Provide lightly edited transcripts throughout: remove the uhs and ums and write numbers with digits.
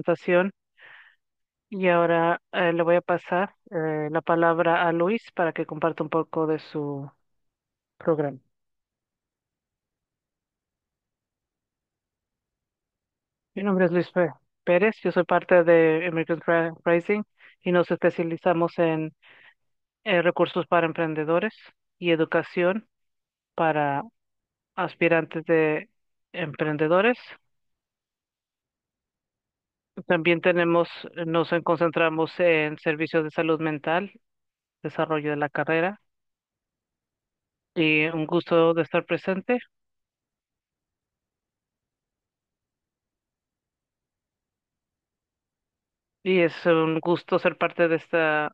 presentación y ahora le voy a pasar la palabra a Luis para que comparta un poco de su programa. Mi nombre es Luis Pérez, yo soy parte de American Rising y nos especializamos en recursos para emprendedores y educación para aspirantes de emprendedores. También nos concentramos en servicios de salud mental, desarrollo de la carrera y un gusto de estar presente. Y es un gusto ser parte de esta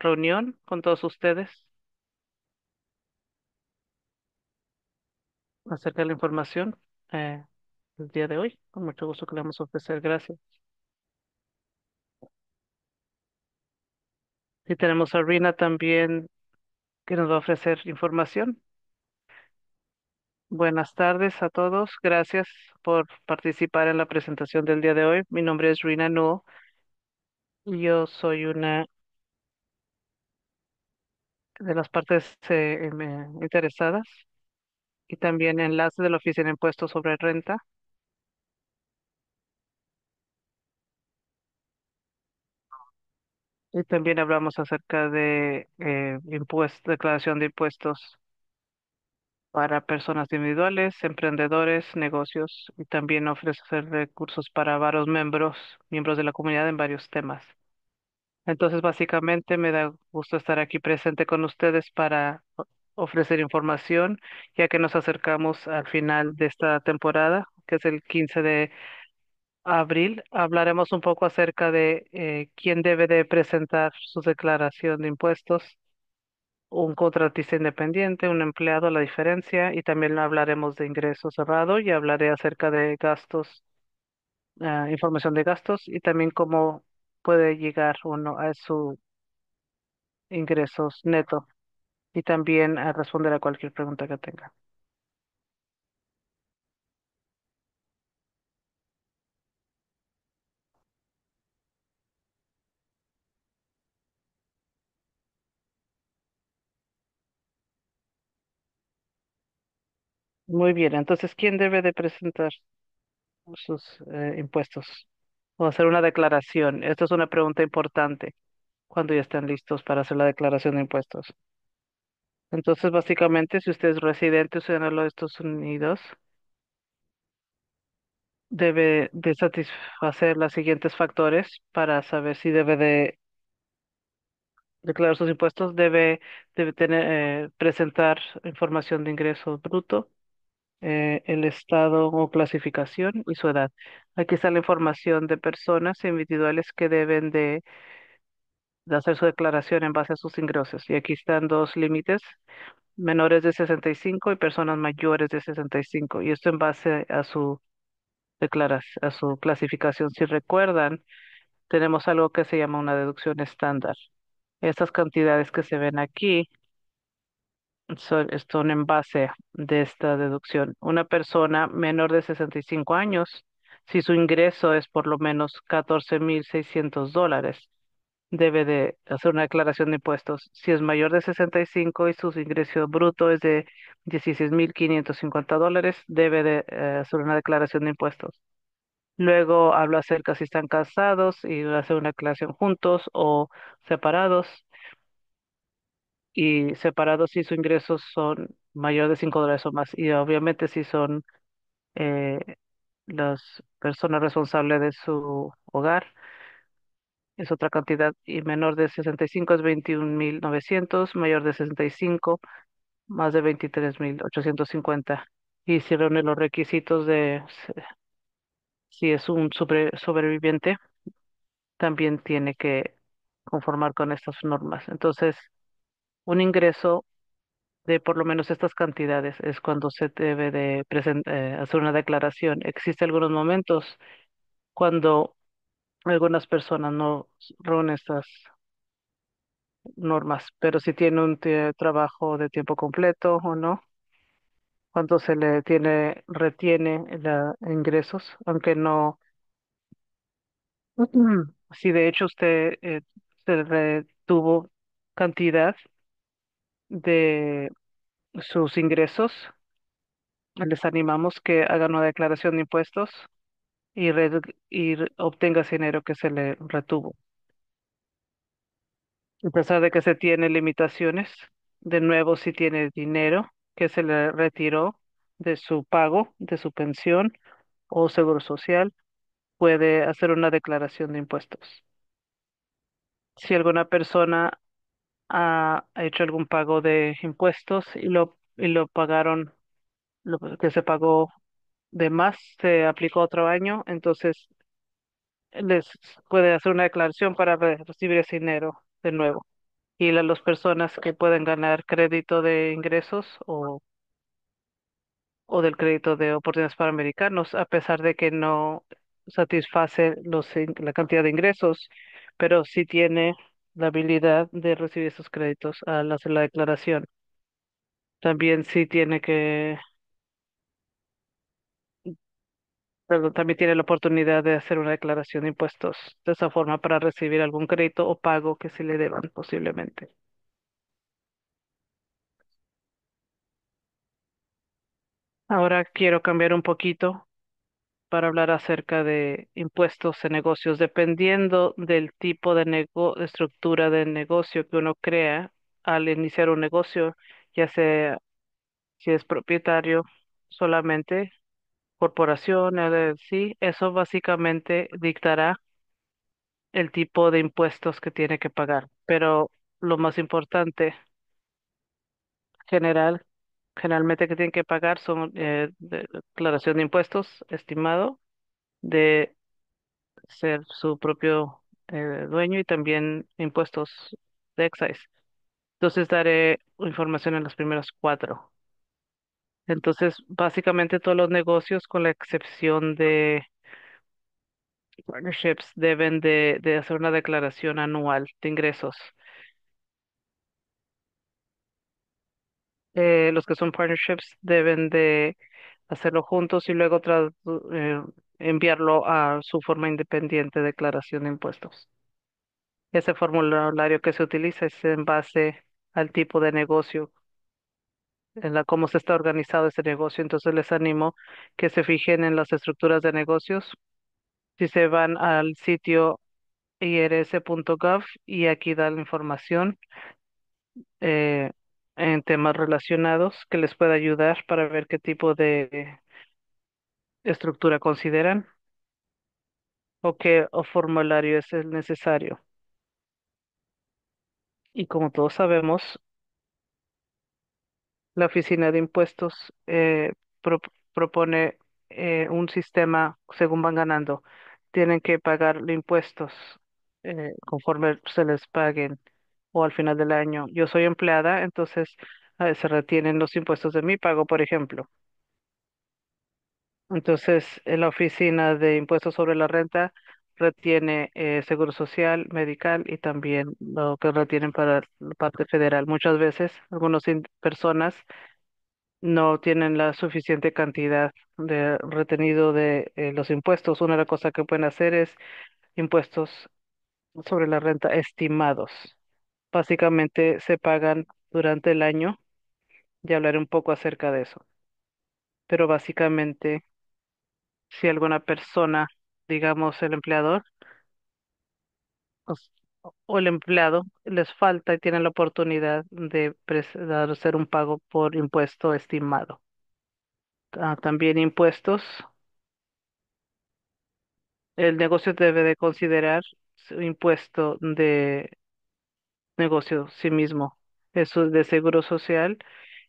reunión con todos ustedes acerca de la información eh, el día de hoy. Con mucho gusto que le vamos a ofrecer. Gracias. Y tenemos a Rina también que nos va a ofrecer información. Buenas tardes a todos. Gracias por participar en la presentación del día de hoy. Mi nombre es Rina No. Yo soy una de las partes interesadas y también enlace de la Oficina de Impuestos sobre Renta. Y también hablamos acerca de declaración de impuestos para personas individuales, emprendedores, negocios y también ofrecer recursos para varios miembros de la comunidad en varios temas. Entonces, básicamente me da gusto estar aquí presente con ustedes para ofrecer información, ya que nos acercamos al final de esta temporada, que es el 15 de abril. Hablaremos un poco acerca de quién debe de presentar su declaración de impuestos, un contratista independiente, un empleado, la diferencia, y también hablaremos de ingreso cerrado y hablaré acerca de gastos, información de gastos y también cómo puede llegar uno a su ingresos neto y también a responder a cualquier pregunta que tenga. Muy bien, entonces, ¿quién debe de presentar sus impuestos o hacer una declaración? Esta es una pregunta importante cuando ya estén listos para hacer la declaración de impuestos. Entonces, básicamente, si usted es residente o ciudadano de Estados Unidos, debe de satisfacer los siguientes factores para saber si debe de declarar sus impuestos. Debe presentar información de ingreso bruto, el estado o clasificación y su edad. Aquí está la información de personas individuales que deben de hacer su declaración en base a sus ingresos. Y aquí están dos límites: menores de 65 y personas mayores de 65. Y esto en base a su a su clasificación. Si recuerdan, tenemos algo que se llama una deducción estándar. Estas cantidades que se ven aquí son en base de esta deducción. Una persona menor de 65 años, si su ingreso es por lo menos $14,600, debe de hacer una declaración de impuestos. Si es mayor de 65 y su ingreso bruto es de $16,550, debe de hacer una declaración de impuestos. Luego hablo acerca si están casados y hacer una declaración juntos o separados. Y separados si sus ingresos son mayor de $5 o más. Y obviamente si son eh, las personas responsables de su hogar, es otra cantidad. Y menor de 65 es 21,900, mayor de 65 más de 23,850. Y si reúne los requisitos si es un sobreviviente, también tiene que conformar con estas normas. Entonces, un ingreso de por lo menos estas cantidades es cuando se debe de hacer una declaración. Existen algunos momentos cuando algunas personas no reúnen estas normas, pero si tiene un trabajo de tiempo completo o no, cuando se le retiene ingresos, aunque no Si de hecho usted se retuvo cantidad de sus ingresos, les animamos que hagan una declaración de impuestos y obtenga ese dinero que se le retuvo. A pesar de que se tiene limitaciones, de nuevo, si tiene dinero que se le retiró de su pago, de su pensión o seguro social, puede hacer una declaración de impuestos. Si alguna persona ha hecho algún pago de impuestos y lo pagaron, lo que se pagó de más se aplicó otro año, entonces les puede hacer una declaración para recibir ese dinero de nuevo. Y las personas que pueden ganar crédito de ingresos o del crédito de oportunidades para americanos, a pesar de que no satisface la cantidad de ingresos, pero sí tiene la habilidad de recibir esos créditos al hacer la declaración. También sí tiene que, perdón, también tiene la oportunidad de hacer una declaración de impuestos de esa forma para recibir algún crédito o pago que se le deban posiblemente. Ahora quiero cambiar un poquito para hablar acerca de impuestos en negocios. Dependiendo del tipo de estructura de negocio que uno crea al iniciar un negocio, ya sea si es propietario solamente, corporación, LLC, eso básicamente dictará el tipo de impuestos que tiene que pagar. Pero lo más importante, general, generalmente que tiene que pagar son declaración de impuestos estimado de ser su propio dueño y también impuestos de excise. Entonces daré información en las primeras cuatro. Entonces, básicamente todos los negocios, con la excepción de partnerships, deben de hacer una declaración anual de ingresos. Los que son partnerships deben de hacerlo juntos y luego eh, enviarlo a su forma independiente de declaración de impuestos. Ese formulario que se utiliza es en base al tipo de negocio, en la cómo se está organizado ese negocio. Entonces les animo que se fijen en las estructuras de negocios. Si se van al sitio irs.gov y aquí da la información eh, en temas relacionados que les pueda ayudar para ver qué tipo de estructura consideran o qué o formulario es el necesario. Y como todos sabemos, la Oficina de Impuestos pro- propone un sistema según van ganando. Tienen que pagar los impuestos conforme se les paguen o al final del año. Yo soy empleada, entonces se retienen los impuestos de mi pago, por ejemplo. Entonces, en la Oficina de Impuestos sobre la Renta retiene seguro social, medical y también lo que retienen para la parte federal. Muchas veces, algunas personas no tienen la suficiente cantidad de retenido de los impuestos. Una de las cosas que pueden hacer es impuestos sobre la renta estimados. Básicamente se pagan durante el año. Ya hablaré un poco acerca de eso. Pero básicamente, si alguna persona, digamos el empleador os- o el empleado, les falta y tienen la oportunidad de hacer un pago por impuesto estimado. También impuestos. El negocio debe de considerar su impuesto de negocio sí mismo. Eso de seguro social,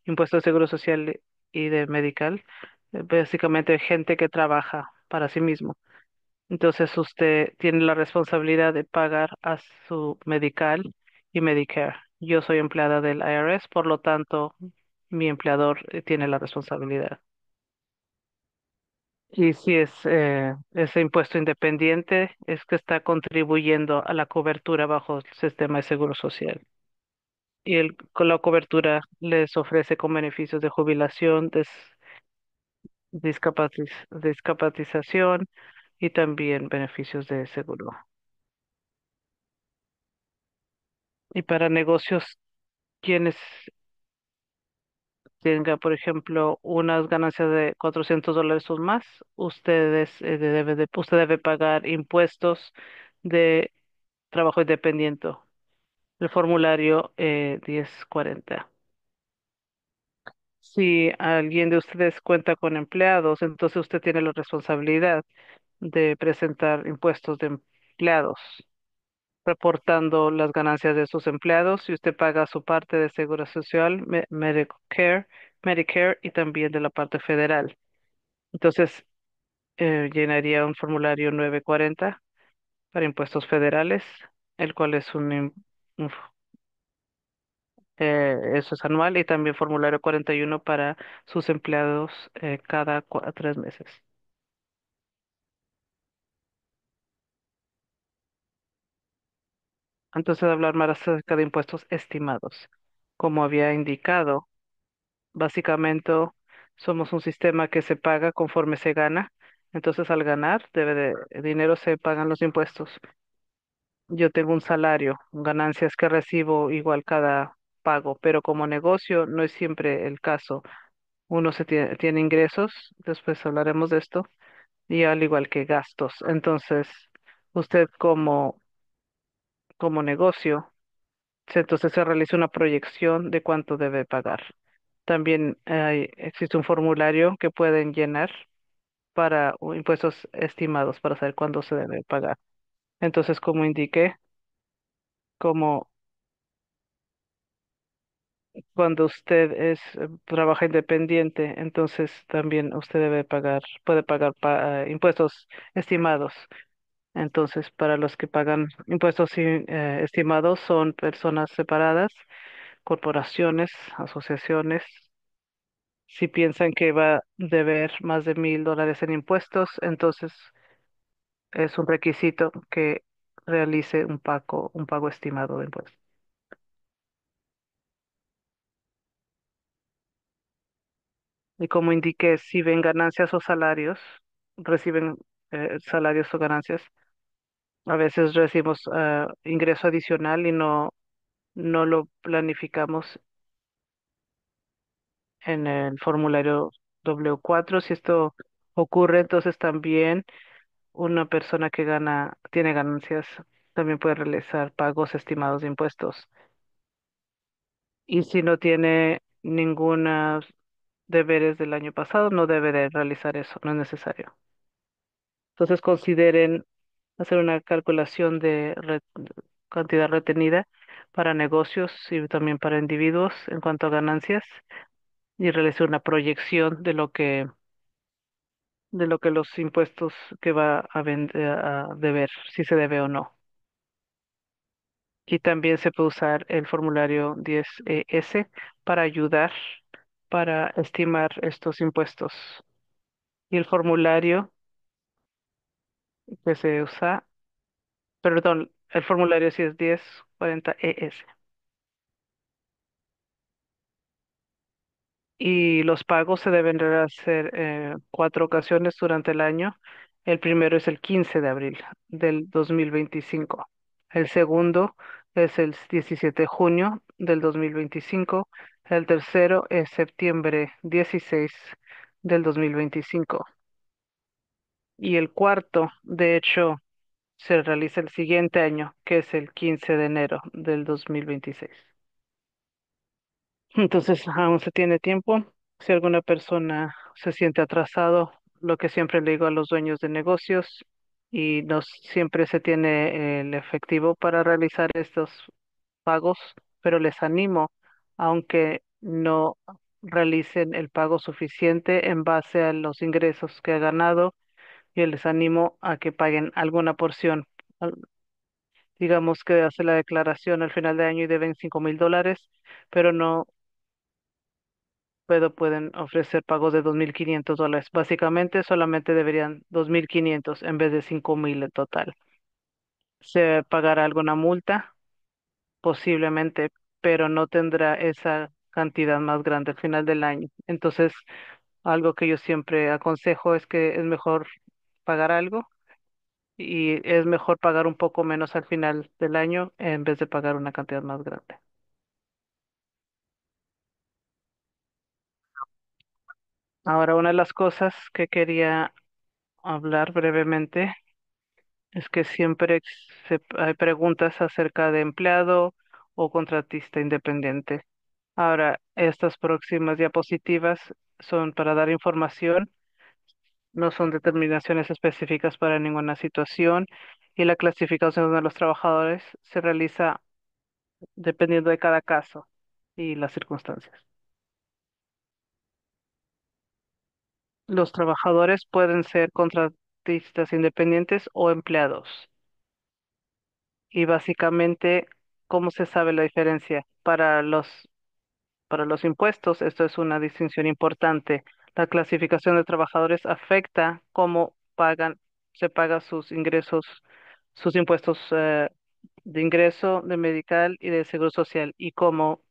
impuesto de seguro social y de medical. Básicamente gente que trabaja para sí mismo. Entonces usted tiene la responsabilidad de pagar a su medical y Medicare. Yo soy empleada del IRS, por lo tanto, mi empleador tiene la responsabilidad. Y si es ese impuesto independiente, es que está contribuyendo a la cobertura bajo el sistema de seguro social. Y con la cobertura les ofrece con beneficios de jubilación, discapacitación y también beneficios de seguro. Y para negocios, quienes tenga, por ejemplo, unas ganancias de $400 o más, usted debe pagar impuestos de trabajo independiente. El formulario 1040. Si alguien de ustedes cuenta con empleados, entonces usted tiene la responsabilidad de presentar impuestos de empleados, reportando las ganancias de sus empleados y usted paga su parte de seguro social, Medicare y también de la parte federal. Entonces, llenaría un formulario 940 para impuestos federales, el cual es un eso es anual, y también formulario 41 para sus empleados cada 3 meses. Entonces, hablar más acerca de impuestos estimados. Como había indicado, básicamente somos un sistema que se paga conforme se gana. Entonces, al ganar, dinero se pagan los impuestos. Yo tengo un salario, ganancias que recibo igual cada pago, pero como negocio no es siempre el caso. Uno tiene ingresos, después hablaremos de esto, y al igual que gastos. Entonces, usted como negocio, entonces se realiza una proyección de cuánto debe pagar. También existe un formulario que pueden llenar para impuestos estimados para saber cuándo se debe pagar. Entonces, como indiqué, como cuando usted trabaja independiente, entonces también usted puede pagar impuestos estimados. Entonces, para los que pagan impuestos estimados son personas separadas, corporaciones, asociaciones. Si piensan que va a deber más de $1,000 en impuestos, entonces es un requisito que realice un pago estimado de impuestos. Y como indiqué, si ven ganancias o salarios, reciben salarios o ganancias, a veces recibimos ingreso adicional y no lo planificamos en el formulario W4. Si esto ocurre, entonces también una persona que tiene ganancias, también puede realizar pagos estimados de impuestos. Y si no tiene ninguna deberes del año pasado, no debe de realizar eso, no es necesario. Entonces consideren hacer una calculación de cantidad retenida para negocios y también para individuos en cuanto a ganancias, y realizar una proyección de lo que los impuestos que va a deber, si se debe o no. Y también se puede usar el formulario 10S para ayudar para estimar estos impuestos. Y el formulario que se usa, perdón, el formulario sí es 1040 ES. Y los pagos se deben de hacer 4 ocasiones durante el año. El primero es el 15 de abril del 2025. El segundo es el 17 de junio del 2025. El tercero es septiembre 16 del 2025. Y el cuarto, de hecho, se realiza el siguiente año, que es el 15 de enero del 2026. Entonces, aún se tiene tiempo. Si alguna persona se siente atrasado, lo que siempre le digo a los dueños de negocios, y no siempre se tiene el efectivo para realizar estos pagos, pero les animo, aunque no realicen el pago suficiente en base a los ingresos que ha ganado, yo les animo a que paguen alguna porción. Digamos que hace la declaración al final de año y deben $5,000, pero no pueden ofrecer pagos de $2,500. Básicamente solamente deberían 2,500 en vez de 5,000 en total. Se pagará alguna multa, posiblemente, pero no tendrá esa cantidad más grande al final del año. Entonces, algo que yo siempre aconsejo es que es mejor pagar algo y es mejor pagar un poco menos al final del año en vez de pagar una cantidad más grande. Ahora, una de las cosas que quería hablar brevemente es que siempre hay preguntas acerca de empleado o contratista independiente. Ahora, estas próximas diapositivas son para dar información, no son determinaciones específicas para ninguna situación y la clasificación de los trabajadores se realiza dependiendo de cada caso y las circunstancias. Los trabajadores pueden ser contratistas independientes o empleados. Y básicamente, ¿cómo se sabe la diferencia? Para los impuestos, esto es una distinción importante. La clasificación de trabajadores afecta cómo se pagan sus ingresos, sus impuestos de ingreso, de medical y de seguro social y cómo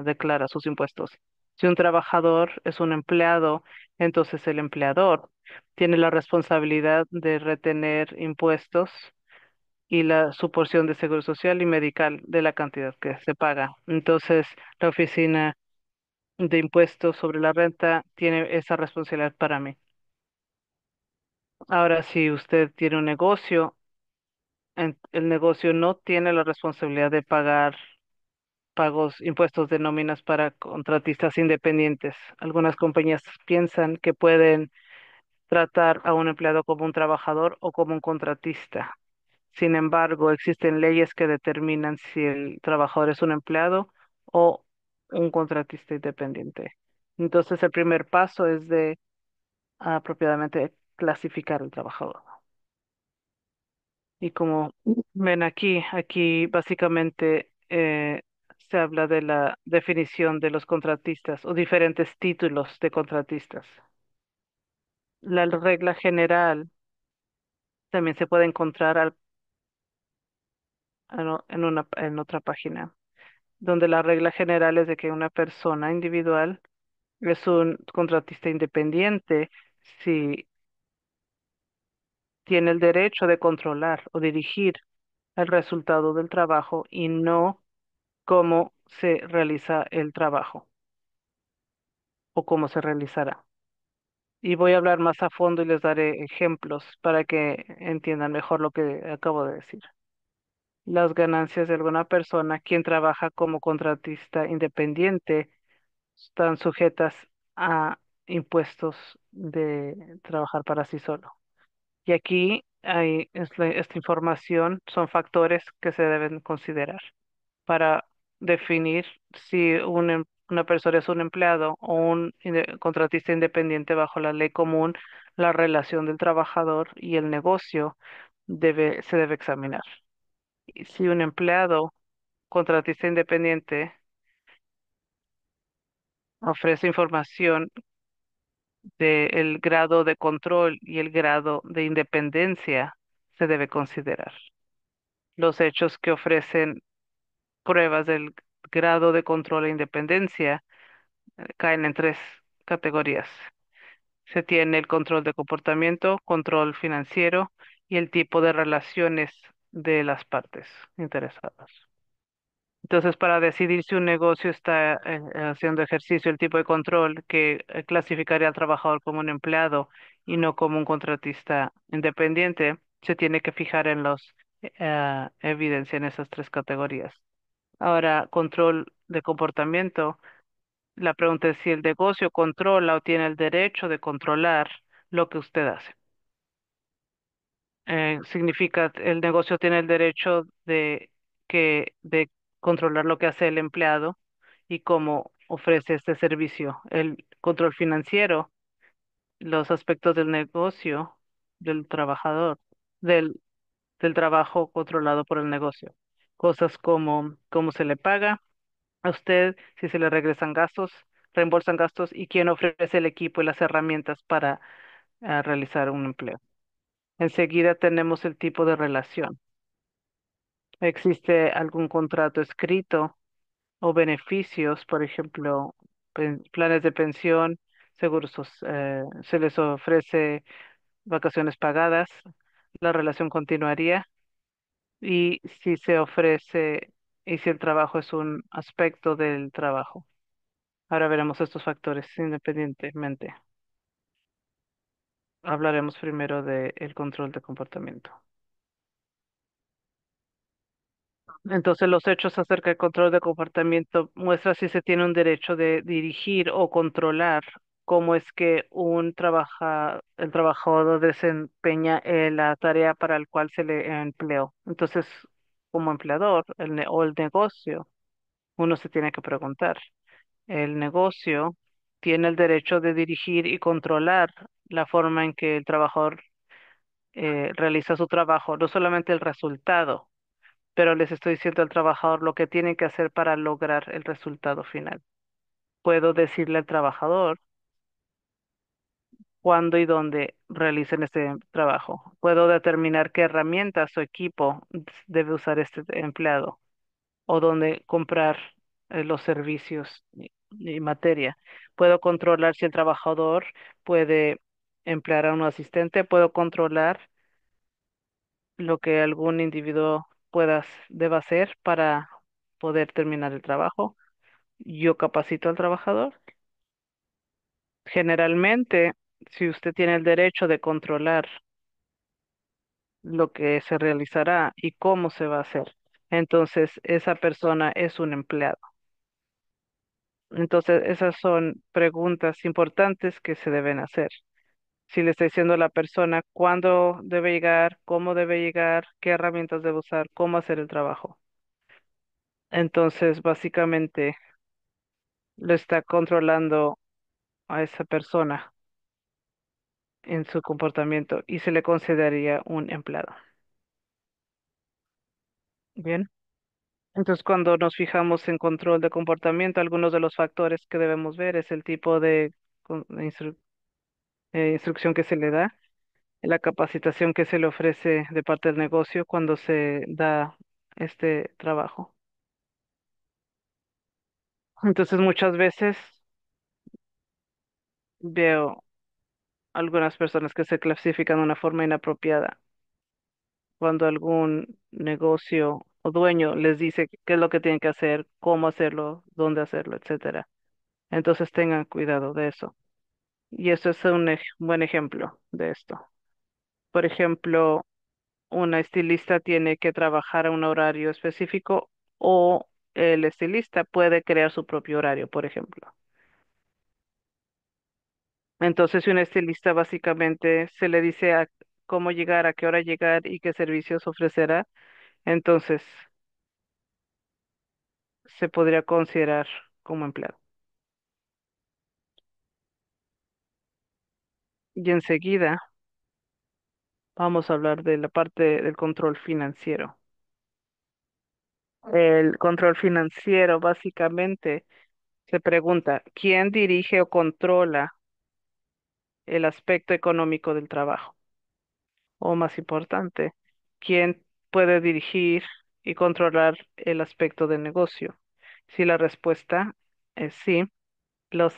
declara sus impuestos. Si un trabajador es un empleado, entonces el empleador tiene la responsabilidad de retener impuestos y su porción de seguro social y medical de la cantidad que se paga. Entonces, la oficina de impuestos sobre la renta tiene esa responsabilidad para mí. Ahora, si usted tiene un negocio, el negocio no tiene la responsabilidad de pagar impuestos de nóminas para contratistas independientes. Algunas compañías piensan que pueden tratar a un empleado como un trabajador o como un contratista. Sin embargo, existen leyes que determinan si el trabajador es un empleado o un contratista independiente. Entonces, el primer paso es de apropiadamente clasificar al trabajador. Y como ven aquí básicamente se habla de la definición de los contratistas o diferentes títulos de contratistas. La regla general también se puede encontrar en otra página, donde la regla general es de que una persona individual es un contratista independiente si tiene el derecho de controlar o dirigir el resultado del trabajo y no cómo se realiza el trabajo o cómo se realizará. Y voy a hablar más a fondo y les daré ejemplos para que entiendan mejor lo que acabo de decir. Las ganancias de alguna persona, quien trabaja como contratista independiente, están sujetas a impuestos de trabajar para sí solo. Y aquí hay esta información, son factores que se deben considerar para definir si una persona es un empleado o un contratista independiente bajo la ley común, la relación del trabajador y el negocio se debe examinar. Y si un empleado contratista independiente ofrece información del grado de control y el grado de independencia, se debe considerar. Los hechos que ofrecen pruebas del grado de control e independencia caen en tres categorías. Se tiene el control de comportamiento, control financiero y el tipo de relaciones de las partes interesadas. Entonces, para decidir si un negocio está haciendo ejercicio, el tipo de control que clasificaría al trabajador como un empleado y no como un contratista independiente, se tiene que fijar en los evidencia en esas tres categorías. Ahora, control de comportamiento. La pregunta es si el negocio controla o tiene el derecho de controlar lo que usted hace. Significa el negocio tiene el derecho de controlar lo que hace el empleado y cómo ofrece este servicio. El control financiero, los aspectos del negocio, del trabajador, del, del trabajo controlado por el negocio. Cosas como cómo se le paga a usted, si se le regresan gastos, reembolsan gastos y quién ofrece el equipo y las herramientas para realizar un empleo. Enseguida tenemos el tipo de relación. ¿Existe algún contrato escrito o beneficios, por ejemplo, planes de pensión, se les ofrece vacaciones pagadas, la relación continuaría y si se ofrece y si el trabajo es un aspecto del trabajo. Ahora veremos estos factores independientemente. Hablaremos primero del control de comportamiento. Entonces, los hechos acerca del control de comportamiento muestran si se tiene un derecho de dirigir o controlar cómo es que el trabajador desempeña la tarea para el cual se le empleó. Entonces, como empleador o el negocio, uno se tiene que preguntar, ¿el negocio tiene el derecho de dirigir y controlar la forma en que el trabajador realiza su trabajo, no solamente el resultado, pero les estoy diciendo al trabajador lo que tiene que hacer para lograr el resultado final? Puedo decirle al trabajador cuándo y dónde realicen este trabajo. Puedo determinar qué herramientas o equipo debe usar este empleado o dónde comprar los servicios y materia. Puedo controlar si el trabajador puede emplear a un asistente. Puedo controlar lo que algún individuo deba hacer para poder terminar el trabajo. Yo capacito al trabajador. Generalmente, si usted tiene el derecho de controlar lo que se realizará y cómo se va a hacer, entonces esa persona es un empleado. Entonces, esas son preguntas importantes que se deben hacer. Si le está diciendo a la persona cuándo debe llegar, cómo debe llegar, qué herramientas debe usar, cómo hacer el trabajo. Entonces, básicamente, lo está controlando a esa persona en su comportamiento y se le consideraría un empleado. Bien. Entonces, cuando nos fijamos en control de comportamiento, algunos de los factores que debemos ver es el tipo de instrucción que se le da, la capacitación que se le ofrece de parte del negocio cuando se da este trabajo. Entonces, muchas veces veo algunas personas que se clasifican de una forma inapropiada cuando algún negocio o dueño les dice qué es lo que tienen que hacer, cómo hacerlo, dónde hacerlo, etcétera. Entonces, tengan cuidado de eso. Y eso es un buen ejemplo de esto. Por ejemplo, una estilista tiene que trabajar a un horario específico o el estilista puede crear su propio horario, por ejemplo. Entonces, si un estilista básicamente se le dice a cómo llegar, a qué hora llegar y qué servicios ofrecerá, entonces se podría considerar como empleado. Y enseguida vamos a hablar de la parte del control financiero. El control financiero básicamente se pregunta, ¿quién dirige o controla el aspecto económico del trabajo? O más importante, ¿quién puede dirigir y controlar el aspecto del negocio? Si la respuesta es sí, los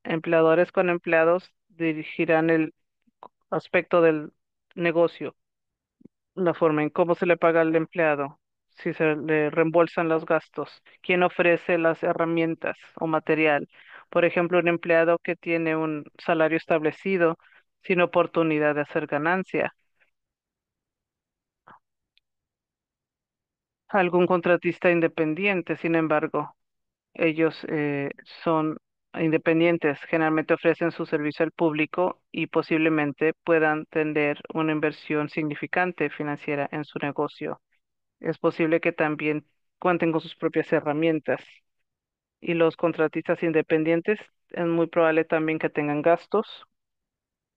empleadores con empleados dirigirán el aspecto del negocio, la forma en cómo se le paga al empleado, si se le reembolsan los gastos, quién ofrece las herramientas o material. Por ejemplo, un empleado que tiene un salario establecido sin oportunidad de hacer ganancia. Algún contratista independiente, sin embargo, ellos son independientes, generalmente ofrecen su servicio al público y posiblemente puedan tener una inversión significante financiera en su negocio. Es posible que también cuenten con sus propias herramientas y los contratistas independientes es muy probable también que tengan gastos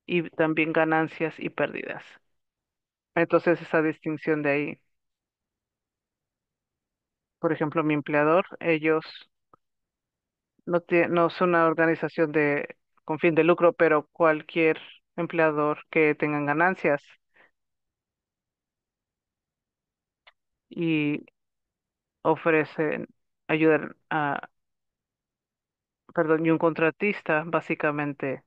y también ganancias y pérdidas. Entonces esa distinción de ahí, por ejemplo, mi empleador, ellos no son una organización con fin de lucro, pero cualquier empleador que tengan ganancias y ofrecen ayudar perdón, y un contratista básicamente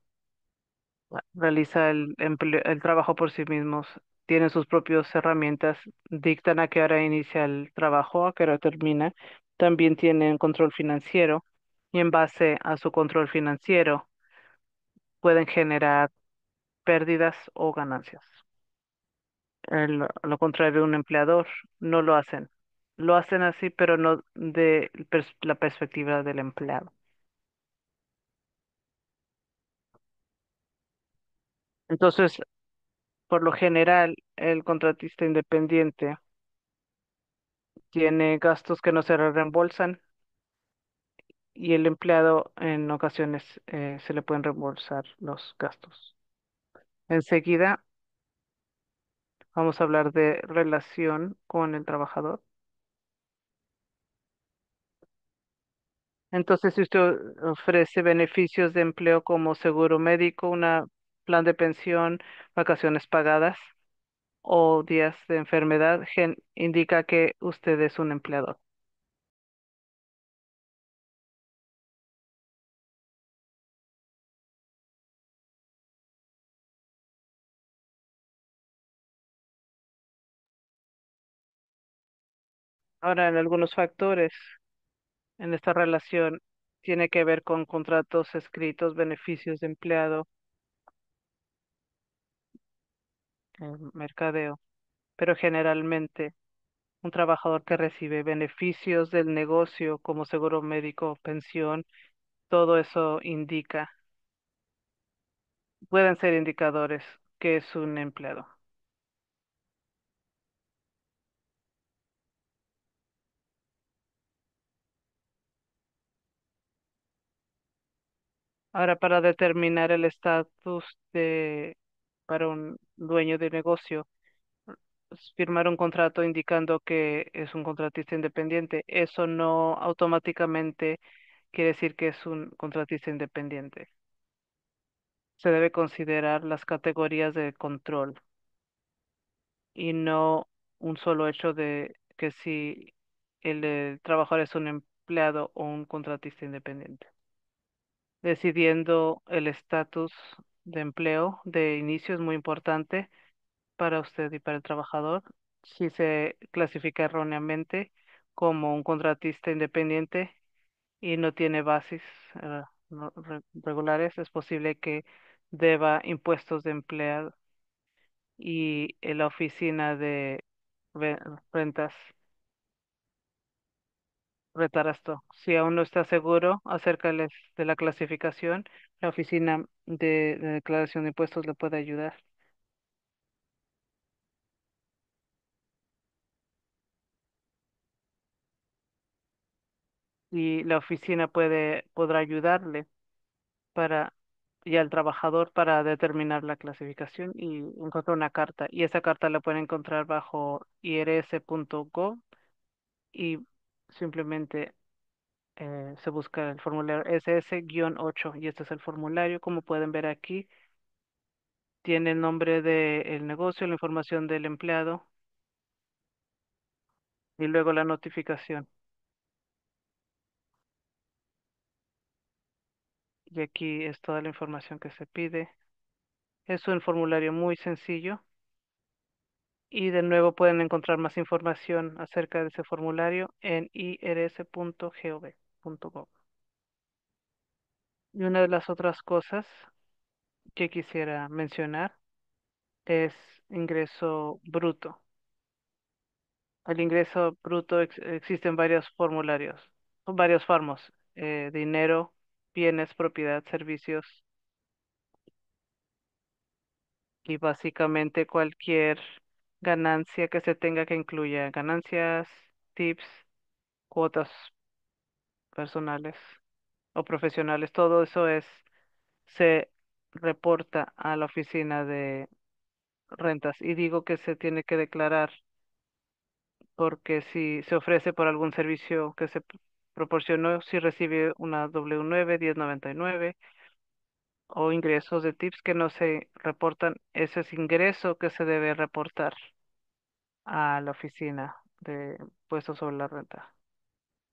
realiza el trabajo por sí mismos, tienen sus propias herramientas, dictan a qué hora inicia el trabajo, a qué hora termina. También tienen control financiero y en base a su control financiero pueden generar pérdidas o ganancias. Lo contrario, un empleador no lo hacen. Lo hacen así, pero no de la perspectiva del empleado. Entonces, por lo general, el contratista independiente tiene gastos que no se reembolsan y el empleado en ocasiones se le pueden reembolsar los gastos. Enseguida vamos a hablar de relación con el trabajador. Entonces, si usted ofrece beneficios de empleo como seguro médico, una plan de pensión, vacaciones pagadas o días de enfermedad, indica que usted es un empleador. Ahora, en algunos factores en esta relación tiene que ver con contratos escritos, beneficios de empleado, mercadeo, pero generalmente un trabajador que recibe beneficios del negocio como seguro médico, pensión, todo eso indica, pueden ser indicadores que es un empleado. Ahora, para determinar el estatus para un dueño de negocio, firmar un contrato indicando que es un contratista independiente, eso no automáticamente quiere decir que es un contratista independiente. Se debe considerar las categorías de control y no un solo hecho de que si el trabajador es un empleado o un contratista independiente. Decidiendo el estatus de empleo de inicio es muy importante para usted y para el trabajador. Si se clasifica erróneamente como un contratista independiente y no tiene bases regulares, es posible que deba impuestos de empleado y en la oficina de ve- rentas retará esto. Si aún no está seguro acerca de la clasificación, la oficina de declaración de impuestos le puede ayudar. Y la oficina podrá ayudarle para, y al trabajador para determinar la clasificación y encontrar una carta. Y esa carta la pueden encontrar bajo irs.gov y simplemente se busca el formulario SS-8 y este es el formulario. Como pueden ver aquí, tiene el nombre del negocio, la información del empleado y luego la notificación. Y aquí es toda la información que se pide. Es un formulario muy sencillo y de nuevo pueden encontrar más información acerca de ese formulario en irs.gov.gov. Y una de las otras cosas que quisiera mencionar es ingreso bruto. El ingreso bruto existen varios formularios, varios formos, dinero, bienes, propiedad, servicios y básicamente cualquier ganancia que se tenga que incluya ganancias, tips, cuotas personales o profesionales, todo eso se reporta a la oficina de rentas y digo que se tiene que declarar porque si se ofrece por algún servicio que se proporcionó, si recibe una W9, 1099 o ingresos de tips que no se reportan, ese es ingreso que se debe reportar a la oficina de puestos sobre la renta.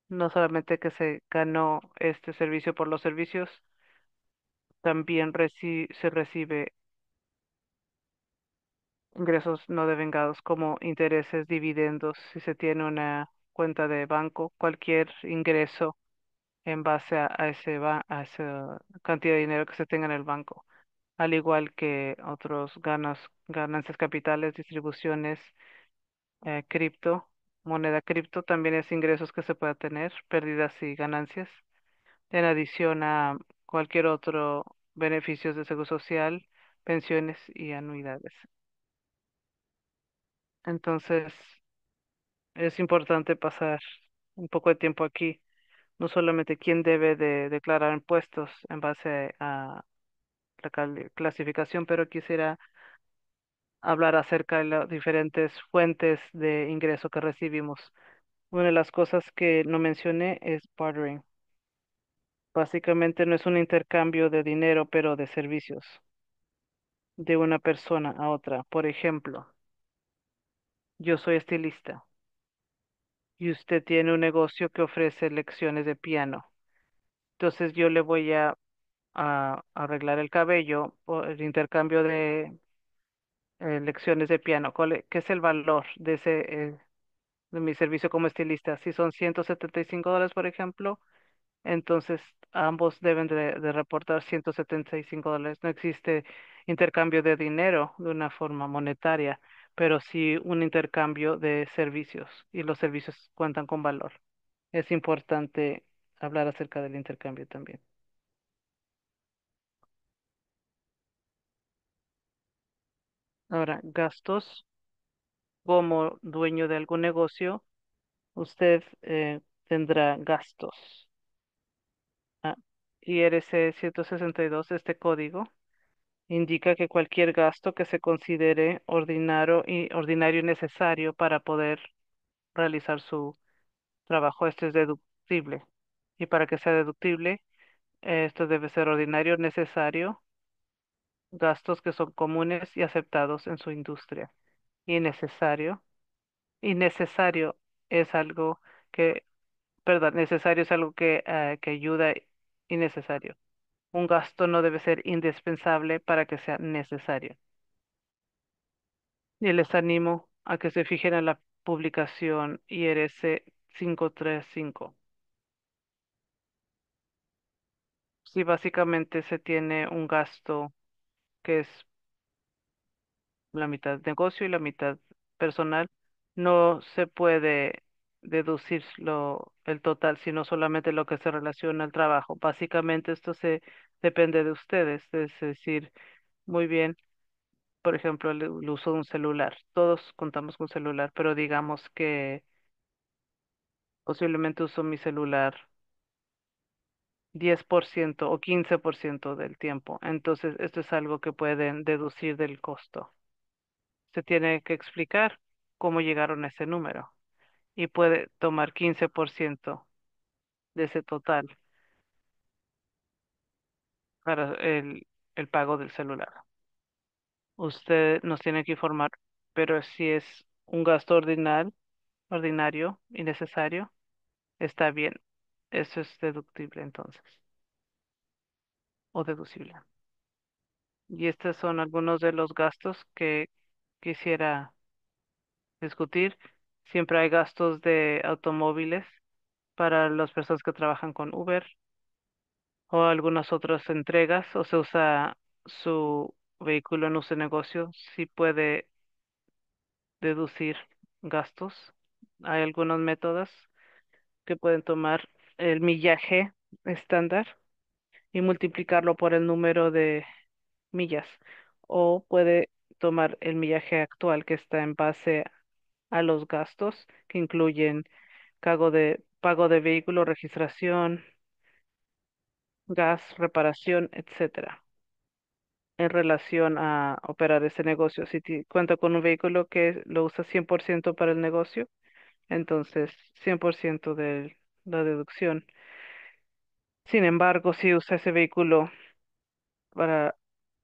No solamente que se ganó este servicio por los servicios, también se recibe ingresos no devengados como intereses, dividendos, si se tiene una cuenta de banco, cualquier ingreso en base a esa cantidad de dinero que se tenga en el banco, al igual que otros ganancias capitales, distribuciones, cripto, moneda cripto, también es ingresos que se pueda tener, pérdidas y ganancias, en adición a cualquier otro beneficios de seguro social, pensiones y anuidades. Entonces, es importante pasar un poco de tiempo aquí, no solamente quién debe de declarar impuestos en base a la clasificación, pero quisiera hablar acerca de las diferentes fuentes de ingreso que recibimos. Una de las cosas que no mencioné es bartering. Básicamente no es un intercambio de dinero, pero de servicios de una persona a otra. Por ejemplo, yo soy estilista y usted tiene un negocio que ofrece lecciones de piano. Entonces yo le voy a arreglar el cabello por el intercambio de lecciones de piano. ¿Qué es el valor de de mi servicio como estilista? Si son $175, por ejemplo, entonces ambos deben de reportar $175. No existe intercambio de dinero de una forma monetaria, pero sí un intercambio de servicios y los servicios cuentan con valor. Es importante hablar acerca del intercambio también. Ahora, gastos. Como dueño de algún negocio, usted tendrá gastos. Ah, IRC 162, este código, indica que cualquier gasto que se considere ordinario y necesario para poder realizar su trabajo, este es deductible. Y para que sea deductible, esto debe ser ordinario, necesario, gastos que son comunes y aceptados en su industria. Innecesario. Innecesario es algo que perdón, necesario es algo que ayuda innecesario. Un gasto no debe ser indispensable para que sea necesario. Y les animo a que se fijen en la publicación IRC 535. Si básicamente se tiene un gasto que es la mitad negocio y la mitad personal, no se puede deducir el total, sino solamente lo que se relaciona al trabajo. Básicamente esto se depende de ustedes, es decir, muy bien, por ejemplo, el uso de un celular. Todos contamos con un celular, pero digamos que posiblemente uso mi celular 10% o 15% del tiempo. Entonces, esto es algo que pueden deducir del costo. Se tiene que explicar cómo llegaron a ese número y puede tomar 15% de ese total para el pago del celular. Usted nos tiene que informar, pero si es un gasto ordinario y necesario, está bien. Eso es deductible entonces, o deducible. Y estos son algunos de los gastos que quisiera discutir. Siempre hay gastos de automóviles para las personas que trabajan con Uber o algunas otras entregas o se usa su vehículo en uso de negocio, sí puede deducir gastos. Hay algunos métodos que pueden tomar el millaje estándar y multiplicarlo por el número de millas o puede tomar el millaje actual que está en base a los gastos que incluyen pago de vehículo, registración, gas, reparación, etcétera, en relación a operar ese negocio. Si cuenta con un vehículo que lo usa 100% para el negocio, entonces 100% de la deducción. Sin embargo, si usa ese vehículo para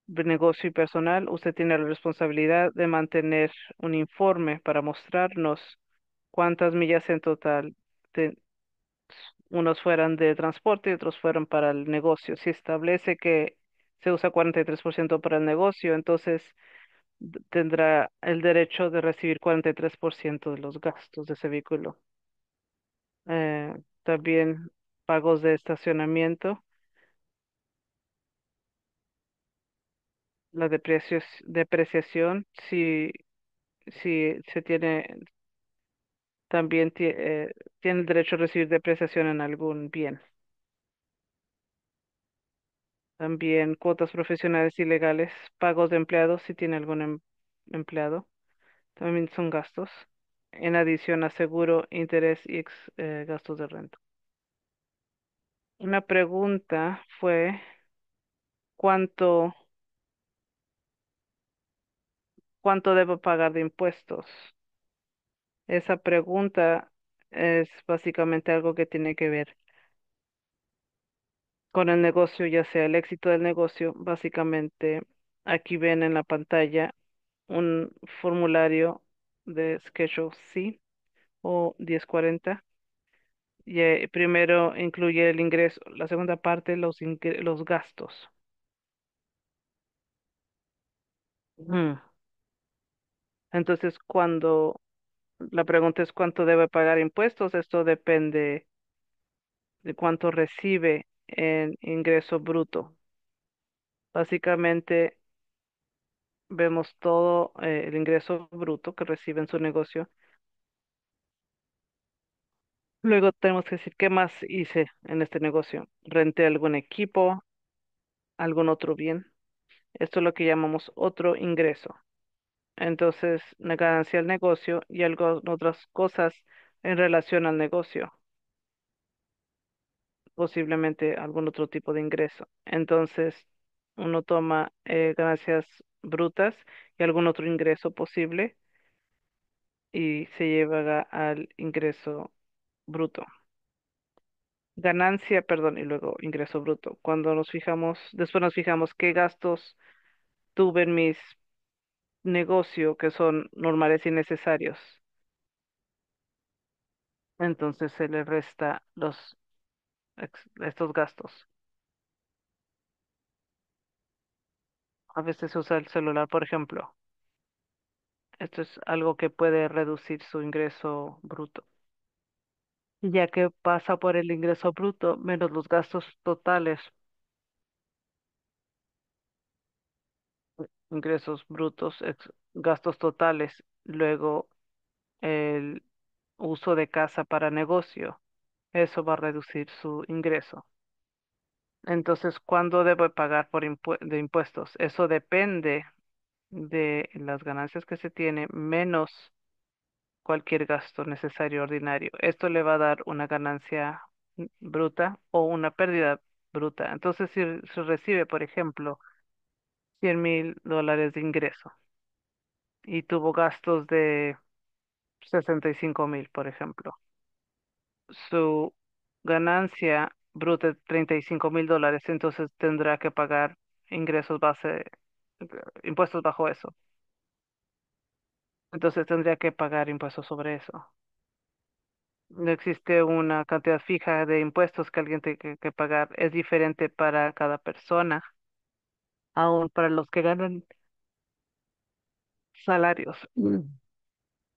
de negocio y personal, usted tiene la responsabilidad de mantener un informe para mostrarnos cuántas millas en total, te- unos fueran de transporte y otros fueran para el negocio. Si establece que se usa 43% para el negocio, entonces tendrá el derecho de recibir 43% de los gastos de ese vehículo. También pagos de estacionamiento, la depreciación, si se tiene, también tiene el derecho a recibir depreciación en algún bien. También cuotas profesionales y legales, pagos de empleados si tiene algún empleado, también son gastos. En adición a seguro, interés y gastos de renta. Una pregunta fue ¿cuánto, cuánto debo pagar de impuestos? Esa pregunta es básicamente algo que tiene que ver con el negocio, ya sea el éxito del negocio. Básicamente, aquí ven en la pantalla un formulario de Schedule C o 1040. Y, primero incluye el ingreso, la segunda parte, los gastos. Ujú. Entonces, cuando la pregunta es cuánto debe pagar impuestos, esto depende de cuánto recibe en ingreso bruto. Básicamente, vemos todo el ingreso bruto que recibe en su negocio. Luego tenemos que decir qué más hice en este negocio. Renté algún equipo, algún otro bien. Esto es lo que llamamos otro ingreso. Entonces, la ganancia del negocio y algo, otras cosas en relación al negocio, posiblemente algún otro tipo de ingreso. Entonces, uno toma ganancias brutas y algún otro ingreso posible y se lleva al ingreso bruto. Ganancia, perdón, y luego ingreso bruto. Cuando nos fijamos, después nos fijamos qué gastos tuve en mis negocios que son normales y necesarios. Entonces se le resta estos gastos. A veces se usa el celular, por ejemplo. Esto es algo que puede reducir su ingreso bruto, ya que pasa por el ingreso bruto menos los gastos totales, ingresos brutos, gastos totales, luego el uso de casa para negocio. Eso va a reducir su ingreso. Entonces, ¿cuándo debe pagar de impuestos? Eso depende de las ganancias que se tiene menos cualquier gasto necesario ordinario. Esto le va a dar una ganancia bruta o una pérdida bruta. Entonces, si se recibe, por ejemplo, $100,000 de ingreso y tuvo gastos de 65,000, por ejemplo, su ganancia bruta es $35,000, entonces tendrá que pagar ingresos impuestos bajo eso. Entonces tendría que pagar impuestos sobre eso. No existe una cantidad fija de impuestos que alguien tenga que pagar. Es diferente para cada persona, aún para los que ganan salarios.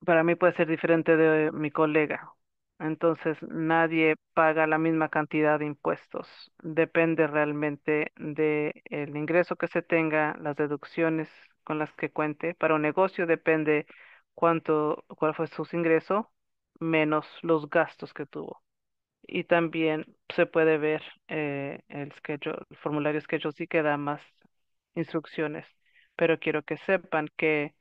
Para mí puede ser diferente de mi colega. Entonces, nadie paga la misma cantidad de impuestos. Depende realmente del ingreso que se tenga, las deducciones con las que cuente. Para un negocio depende cuál fue su ingreso, menos los gastos que tuvo. Y también se puede ver el formulario schedule sí que da más instrucciones, pero quiero que sepan que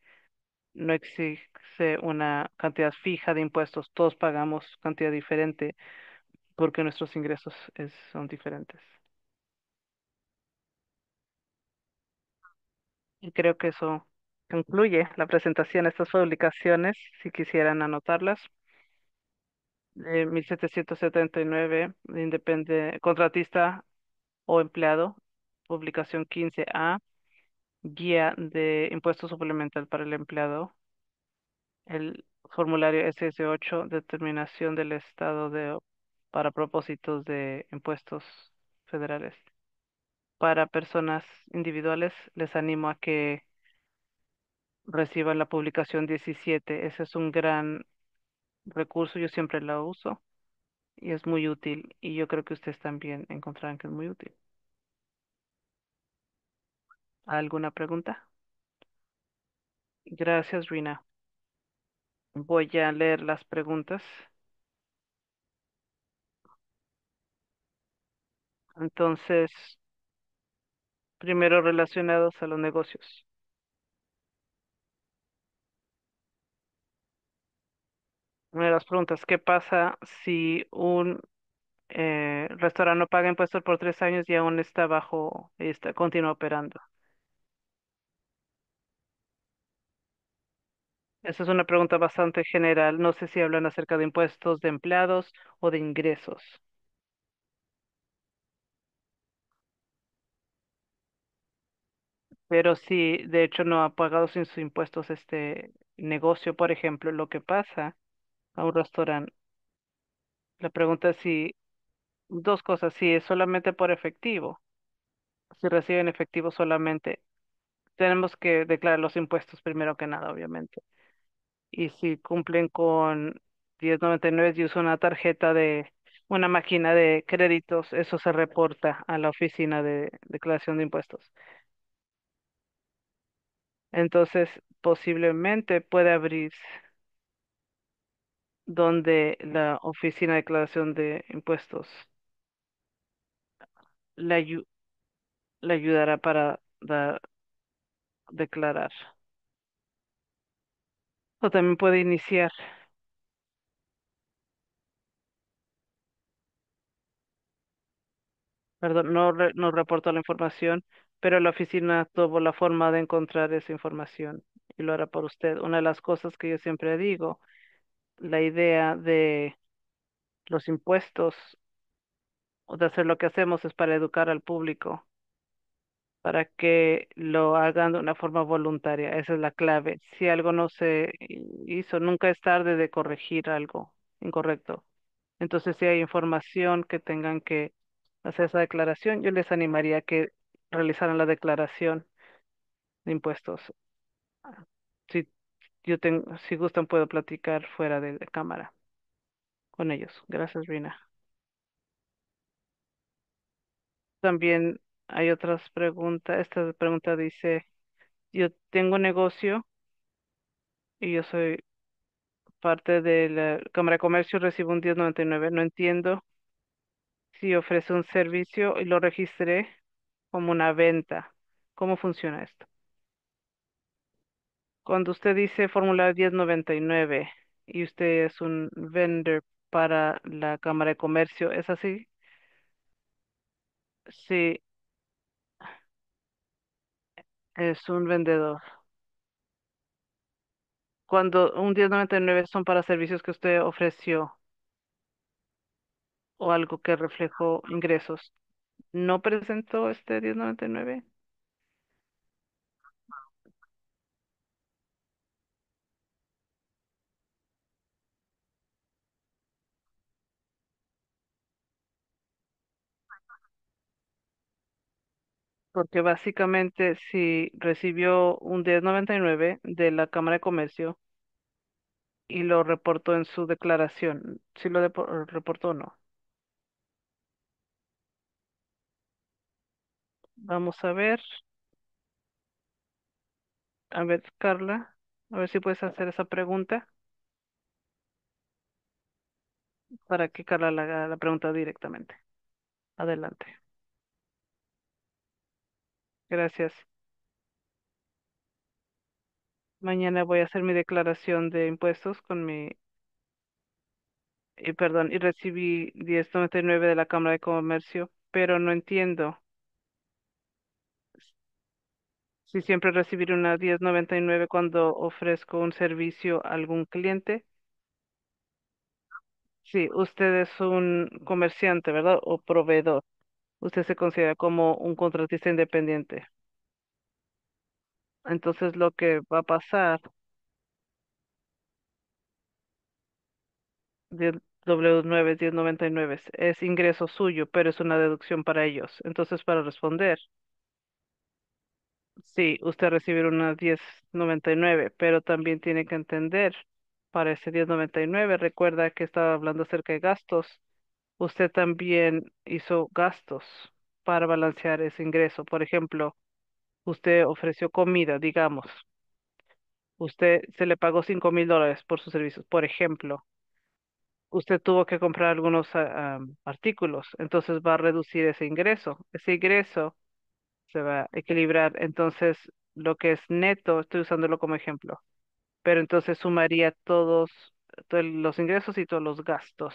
no existe una cantidad fija de impuestos, todos pagamos cantidad diferente porque nuestros ingresos son diferentes. Y creo que eso concluye la presentación de estas publicaciones, si quisieran anotarlas. 1779, contratista o empleado, publicación 15A. Guía de impuesto suplemental para el empleado, el formulario SS8, determinación del estado para propósitos de impuestos federales. Para personas individuales, les animo a que reciban la publicación 17. Ese es un gran recurso, yo siempre la uso y es muy útil y yo creo que ustedes también encontrarán que es muy útil. ¿Alguna pregunta? Gracias, Rina. Voy a leer las preguntas. Entonces, primero relacionados a los negocios. Una de las preguntas, ¿qué pasa si un restaurante no paga impuestos por 3 años y aún está continúa operando? Esa es una pregunta bastante general. No sé si hablan acerca de impuestos de empleados o de ingresos. Pero si de hecho no ha pagado sin sus impuestos este negocio, por ejemplo, lo que pasa a un restaurante, la pregunta es si dos cosas, si es solamente por efectivo, si reciben efectivo solamente, tenemos que declarar los impuestos primero que nada, obviamente. Y si cumplen con 1099 y usan una tarjeta de una máquina de créditos, eso se reporta a la oficina de declaración de impuestos. Entonces, posiblemente puede abrir donde la oficina de declaración de impuestos le, le ayudará para declarar. O también puede iniciar, perdón, no reportó la información, pero la oficina tuvo la forma de encontrar esa información y lo hará por usted. Una de las cosas que yo siempre digo, la idea de los impuestos o de hacer lo que hacemos es para educar al público, para que lo hagan de una forma voluntaria. Esa es la clave. Si algo no se hizo, nunca es tarde de corregir algo incorrecto. Entonces, si hay información que tengan que hacer esa declaración, yo les animaría a que realizaran la declaración de impuestos. Si si gustan, puedo platicar fuera de cámara con ellos. Gracias, Rina. También hay otras preguntas. Esta pregunta dice, yo tengo un negocio y yo soy parte de la Cámara de Comercio, recibo un 1099. No entiendo si ofrece un servicio y lo registré como una venta. ¿Cómo funciona esto? Cuando usted dice formulario 1099 y usted es un vendor para la Cámara de Comercio, ¿es así? Sí, es un vendedor. Cuando un 1099 son para servicios que usted ofreció o algo que reflejó ingresos, ¿no presentó este 1099? Porque básicamente si recibió un 1099 de la Cámara de Comercio y lo reportó en su declaración, si lo reportó o no. Vamos a ver, Carla, a ver si puedes hacer esa pregunta para que Carla le haga la pregunta directamente. Adelante. Gracias. Mañana voy a hacer mi declaración de impuestos perdón, y recibí 1099 de la Cámara de Comercio, pero no entiendo si siempre recibir una 1099 cuando ofrezco un servicio a algún cliente. Sí, usted es un comerciante, ¿verdad? O proveedor. Usted se considera como un contratista independiente. Entonces, lo que va a pasar del W9 1099 es ingreso suyo, pero es una deducción para ellos. Entonces, para responder, Sí, usted recibirá unas 10.99, pero también tiene que entender, para ese 10.99, recuerda que estaba hablando acerca de gastos. Usted también hizo gastos para balancear ese ingreso. Por ejemplo, usted ofreció comida, digamos, usted se le pagó $5.000 por sus servicios. Por ejemplo, usted tuvo que comprar algunos artículos, entonces va a reducir ese ingreso. Ese ingreso se va a equilibrar. Entonces, lo que es neto, estoy usándolo como ejemplo, pero entonces sumaría todos los ingresos y todos los gastos.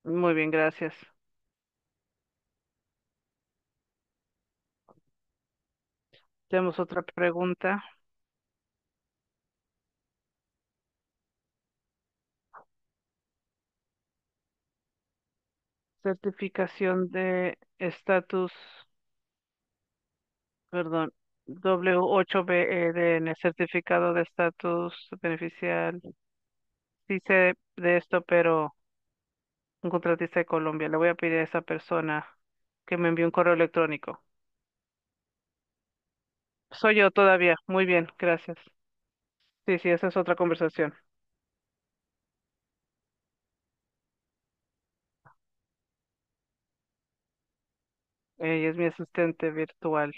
Muy bien, gracias. Tenemos otra pregunta. Certificación de estatus, perdón, W8BEDN, certificado de estatus beneficial. Sí sé de esto, pero un contratista de Colombia. Le voy a pedir a esa persona que me envíe un correo electrónico. Soy yo todavía. Muy bien, gracias. Sí, sí, esa es otra conversación. Ella es mi asistente virtual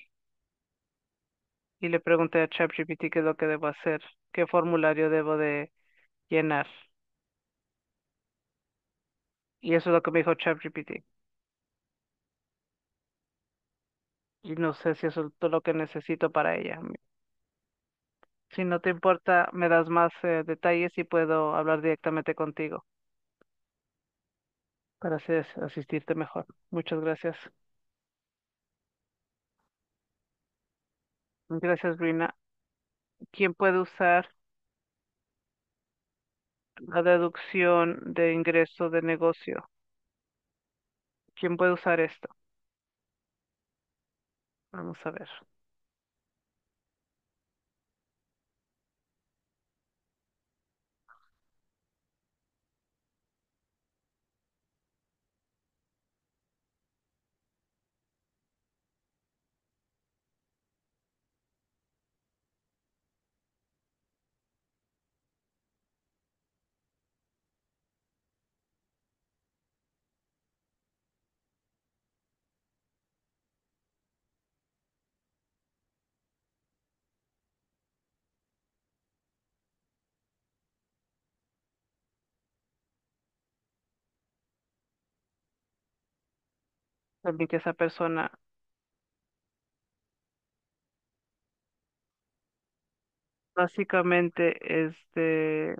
y le pregunté a ChatGPT qué es lo que debo hacer, qué formulario debo de llenar. Y eso es lo que me dijo ChatGPT. Y no sé si eso es todo lo que necesito para ella. Si no te importa, me das más detalles y puedo hablar directamente contigo para asistirte mejor. Muchas gracias. Gracias, Rina. ¿Quién puede usar la deducción de ingreso de negocio? ¿Quién puede usar esto? Vamos a ver. También que esa persona básicamente es de,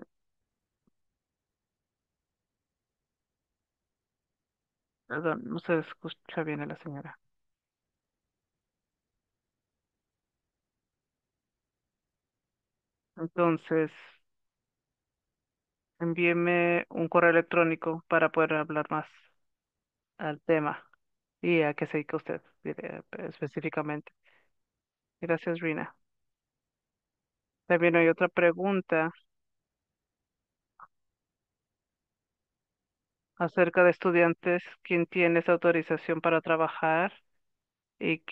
perdón, no se escucha bien a la señora. Entonces, envíeme un correo electrónico para poder hablar más al tema y a qué se dedica usted específicamente. Gracias, Rina. También hay otra pregunta acerca de estudiantes, quién tiene esa autorización para trabajar y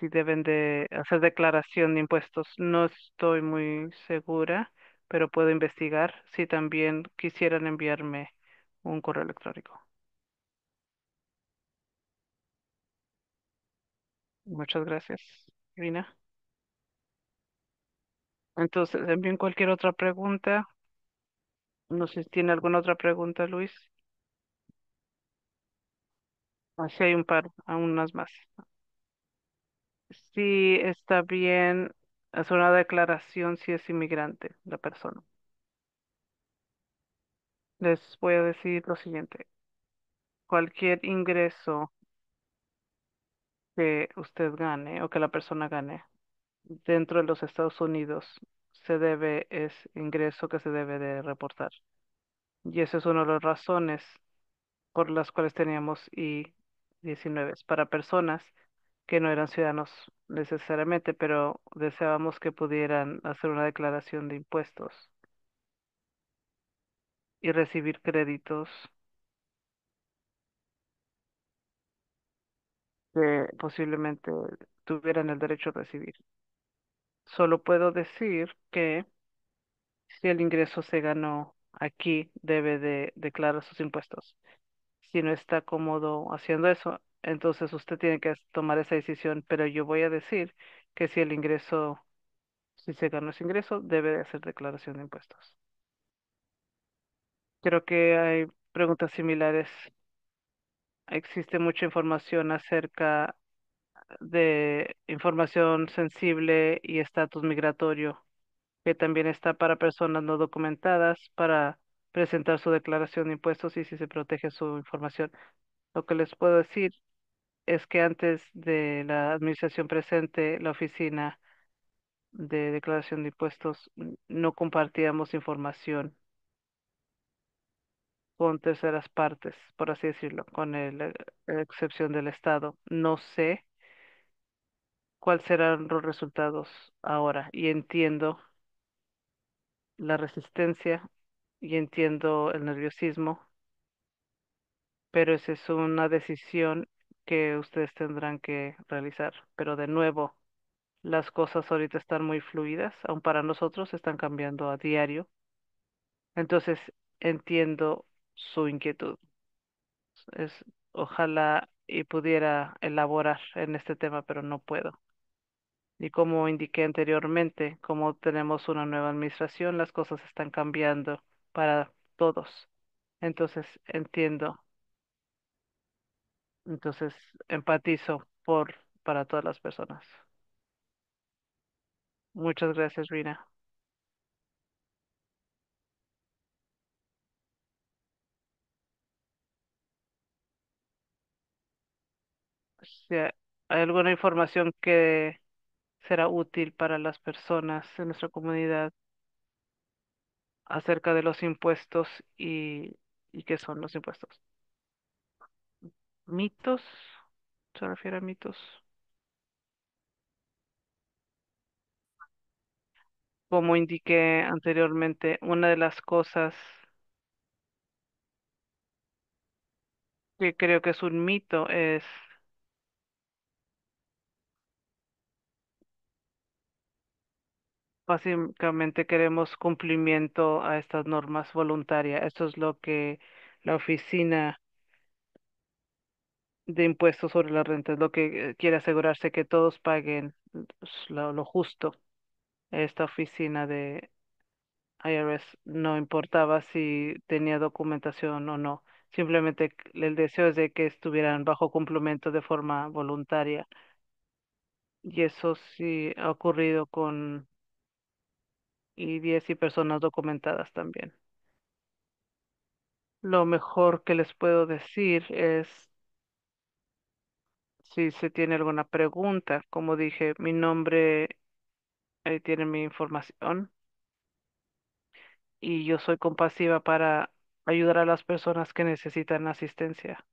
si deben de hacer declaración de impuestos. No estoy muy segura, pero puedo investigar si también quisieran enviarme un correo electrónico. Muchas gracias, Rina. Entonces, envíen cualquier otra pregunta. No sé si tiene alguna otra pregunta, Luis. Así hay un par, aún unas más. Sí, está bien hacer una declaración si es inmigrante la persona. Les voy a decir lo siguiente. Cualquier ingreso que usted gane o que la persona gane dentro de los Estados Unidos es ingreso que se debe de reportar. Y esa es una de las razones por las cuales teníamos I-19 para personas que no eran ciudadanos necesariamente, pero deseábamos que pudieran hacer una declaración de impuestos y recibir créditos. que posiblemente tuvieran el derecho a recibir. Solo puedo decir que si el ingreso se ganó aquí, debe de declarar sus impuestos. Si no está cómodo haciendo eso, entonces usted tiene que tomar esa decisión, pero yo voy a decir que si el ingreso, si se ganó ese ingreso, debe de hacer declaración de impuestos. Creo que hay preguntas similares. Existe mucha información acerca de información sensible y estatus migratorio, que también está para personas no documentadas, para presentar su declaración de impuestos y si se protege su información. Lo que les puedo decir es que antes de la administración presente, la oficina de declaración de impuestos no compartíamos información con terceras partes, por así decirlo, con excepción del Estado. No sé cuáles serán los resultados ahora y entiendo la resistencia y entiendo el nerviosismo, pero esa es una decisión que ustedes tendrán que realizar. Pero de nuevo, las cosas ahorita están muy fluidas, aun para nosotros están cambiando a diario. Entonces, entiendo su inquietud. Es, ojalá y pudiera elaborar en este tema, pero no puedo. Y como indiqué anteriormente, como tenemos una nueva administración, las cosas están cambiando para todos. Entonces, entiendo. Entonces, empatizo para todas las personas. Muchas gracias, Rina. Si hay alguna información que será útil para las personas en nuestra comunidad acerca de los impuestos y qué son los impuestos. ¿Mitos? ¿Se refiere a mitos? Como indiqué anteriormente, una de las cosas que creo que es un mito es básicamente queremos cumplimiento a estas normas voluntarias. Esto es lo que la Oficina de Impuestos sobre la Renta es lo que quiere asegurarse que todos paguen lo justo. Esta oficina de IRS no importaba si tenía documentación o no. Simplemente el deseo es de que estuvieran bajo cumplimiento de forma voluntaria. Y eso sí ha ocurrido con I-10 y personas documentadas también. Lo mejor que les puedo decir es si se tiene alguna pregunta. Como dije, mi nombre, tiene mi información y yo soy compasiva para ayudar a las personas que necesitan asistencia.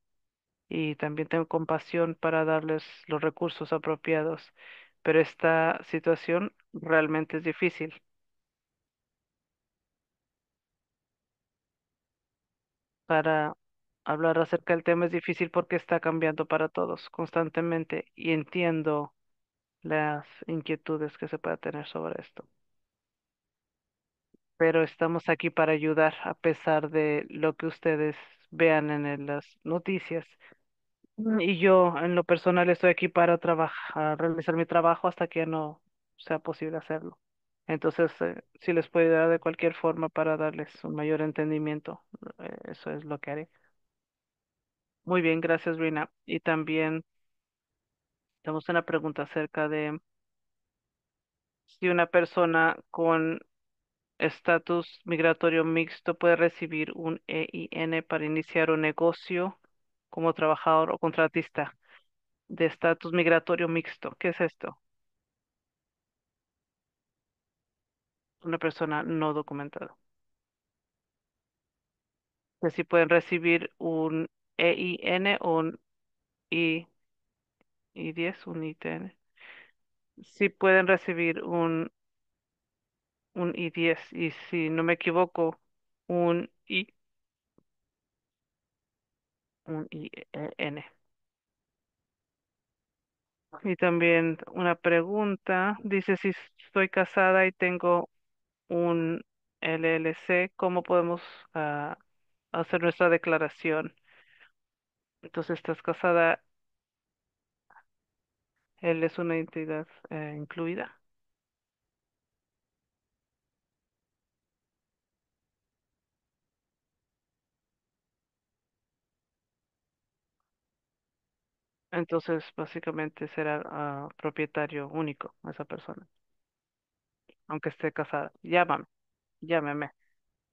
Y también tengo compasión para darles los recursos apropiados. Pero esta situación realmente es difícil. Para hablar acerca del tema es difícil porque está cambiando para todos constantemente y entiendo las inquietudes que se pueda tener sobre esto. Pero estamos aquí para ayudar a pesar de lo que ustedes vean en las noticias. Y yo, en lo personal, estoy aquí para trabajar, realizar mi trabajo hasta que no sea posible hacerlo. Entonces, si les puedo ayudar de cualquier forma para darles un mayor entendimiento, eso es lo que haré. Muy bien, gracias, Rina. Y también tenemos una pregunta acerca de si una persona con estatus migratorio mixto puede recibir un EIN para iniciar un negocio como trabajador o contratista de estatus migratorio mixto. ¿Qué es esto? Una persona no documentada. Que si pueden recibir un EIN o un I, I-10, un ITN. Si pueden recibir un I-10 y si no me equivoco, un un IN. Y también una pregunta, dice si estoy casada y tengo un LLC, ¿cómo podemos ah, hacer nuestra declaración? Entonces, estás casada, él es una entidad incluida. Entonces, básicamente será propietario único esa persona, aunque esté casada. Llámeme.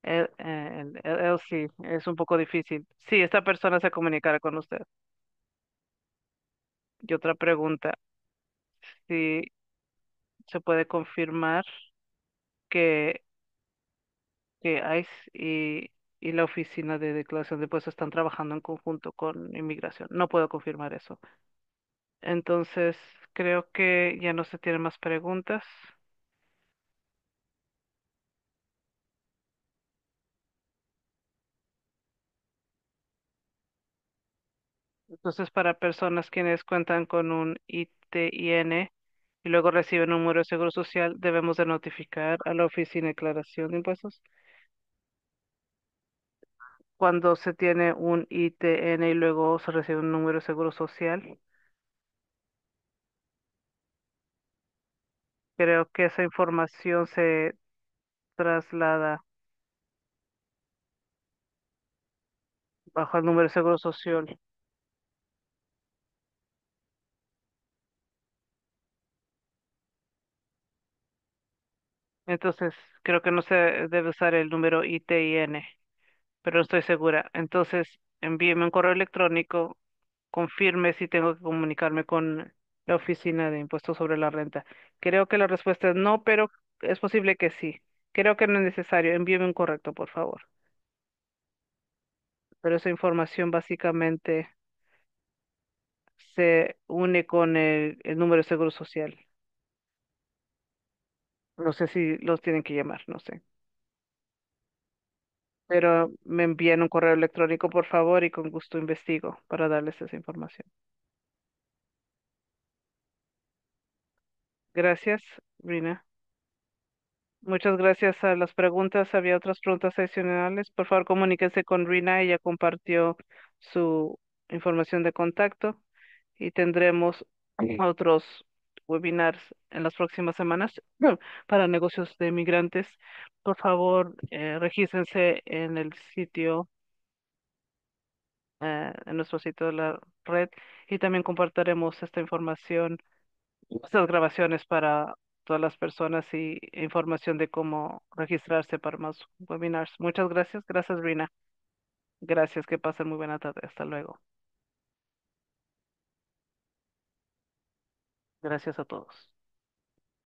Él sí, es un poco difícil. Sí, esta persona se comunicará con usted. Y otra pregunta, si se puede confirmar que, que ICE y la Oficina de Declaración de Impuestos están trabajando en conjunto con inmigración. No puedo confirmar eso. Entonces, creo que ya no se tienen más preguntas. Entonces, para personas quienes cuentan con un ITIN y luego reciben un número de seguro social, debemos de notificar a la Oficina de Declaración de Impuestos. Cuando se tiene un ITN y luego se recibe un número de seguro social, creo que esa información se traslada bajo el número de seguro social. Entonces, creo que no se debe usar el número ITIN, pero no estoy segura. Entonces, envíeme un correo electrónico, confirme si tengo que comunicarme con la Oficina de Impuestos sobre la Renta. Creo que la respuesta es no, pero es posible que sí. Creo que no es necesario. Envíeme un correcto, por favor. Pero esa información básicamente se une con el número de seguro social. No sé si los tienen que llamar, no sé. Pero me envían un correo electrónico, por favor, y con gusto investigo para darles esa información. Gracias, Rina. Muchas gracias a las preguntas. Había otras preguntas adicionales. Por favor, comuníquese con Rina. Ella compartió su información de contacto y tendremos otros webinars en las próximas semanas para negocios de migrantes. Por favor, regístrense en el sitio, en nuestro sitio de la red y también compartiremos esta información, estas grabaciones para todas las personas y información de cómo registrarse para más webinars. Muchas gracias. Gracias, Rina. Gracias. Que pasen muy buena tarde. Hasta luego. Gracias a todos.